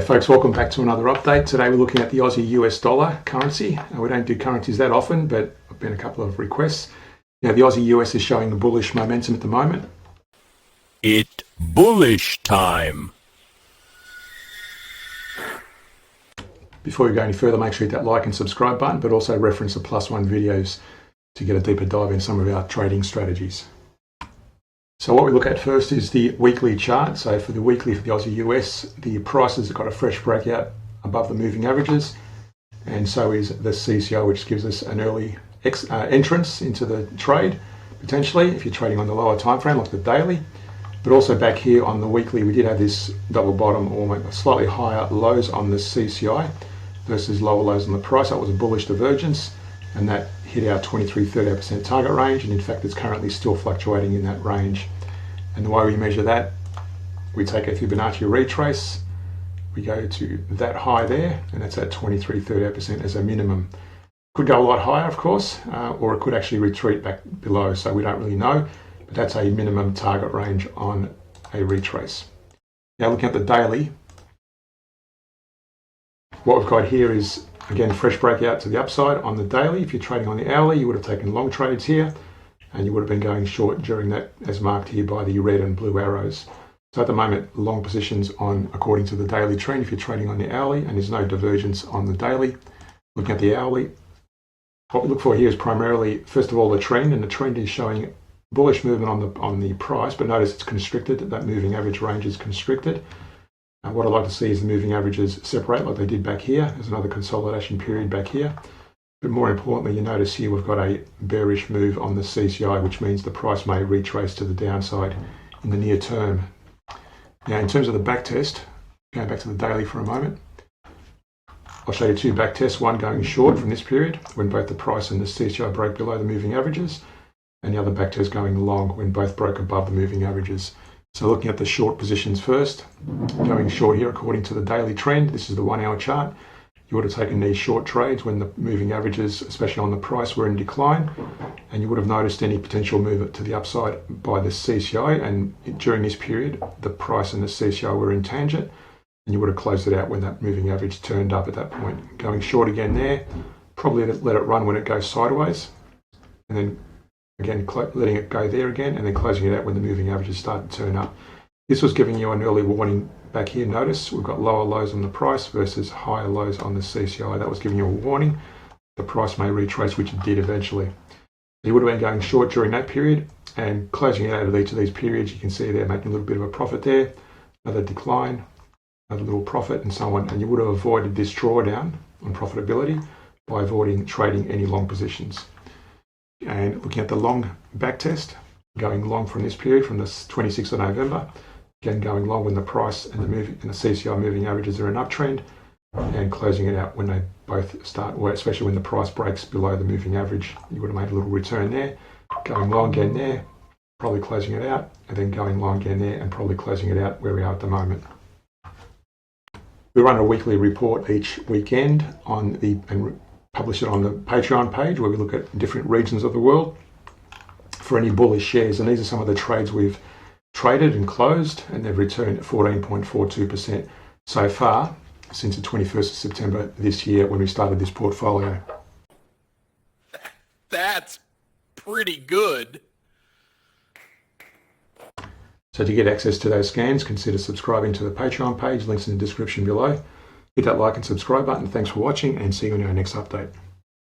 G'day folks, welcome back to another update. Today we're looking at the Aussie US dollar currency. We don't do currencies that often, but I've been a couple of requests. Now the Aussie US is showing a bullish momentum at the moment. It's bullish time. Before we go any further, make sure you hit that like and subscribe button, but also reference the +1 videos to get a deeper dive in some of our trading strategies. So what we look at first is the weekly chart. So for the weekly for the Aussie US, the prices have got a fresh breakout above the moving averages, and so is the CCI, which gives us an early entrance into the trade, potentially, if you're trading on the lower time frame, like the daily. But also back here on the weekly, we did have this double bottom, or slightly higher lows on the CCI versus lower lows on the price. That was a bullish divergence, and that hit our 23-38% target range, and in fact it's currently still fluctuating in that range. And the way we measure that, we take a Fibonacci retrace, we go to that high there, and that's at 23-38% as a minimum. Could go a lot higher, of course, or it could actually retreat back below, so we don't really know, but that's a minimum target range on a retrace. Now looking at the daily, what we've got here is, again, fresh breakout to the upside on the daily. If you're trading on the hourly, you would have taken long trades here, and you would have been going short during that, as marked here by the red and blue arrows. So at the moment, long positions on according to the daily trend if you're trading on the hourly, and there's no divergence on the daily. Looking at the hourly, what we look for here is primarily, first of all, the trend, and the trend is showing bullish movement on the price, but notice it's constricted. That moving average range is constricted. And what I'd like to see is the moving averages separate like they did back here. There's another consolidation period back here. But more importantly, you notice here we've got a bearish move on the CCI, which means the price may retrace to the downside in the near term. Now, in terms of the back test, going back to the daily for a moment, I'll show you two back tests, one going short from this period when both the price and the CCI broke below the moving averages, and the other back test going long when both broke above the moving averages. So looking at the short positions first, going short here according to the daily trend, this is the 1 hour chart. You would have taken these short trades when the moving averages, especially on the price, were in decline, and you would have noticed any potential movement to the upside by the CCI, and during this period the price and the CCI were in tangent, and you would have closed it out when that moving average turned up at that point. Going short again there, probably let it run when it goes sideways, and then again letting it go there again, and then closing it out when the moving averages start to turn up. This was giving you an early warning back here. Notice we've got lower lows on the price versus higher lows on the CCI. That was giving you a warning. The price may retrace, which it did eventually. You would have been going short during that period, and closing it out of each of these periods, you can see they're making a little bit of a profit there, another decline, another little profit, and so on. And you would have avoided this drawdown on profitability by avoiding trading any long positions. And looking at the long back test, going long from this period, from the 26th of November, again going long when the price and the CCI moving averages are in uptrend, and closing it out when they both start, or especially when the price breaks below the moving average. You would have made a little return there, going long again there, probably closing it out, and then going long again there and probably closing it out where we are at the moment. We run a weekly report each weekend and publish it on the Patreon page, where we look at different regions of the world for any bullish shares, and these are some of the trades we've traded and closed, and they've returned 14.42% so far since the 21st of September this year when we started this portfolio. That's pretty good. So to get access to those scans, consider subscribing to the Patreon page, links in the description below. Hit that like and subscribe button. Thanks for watching, and see you in our next update.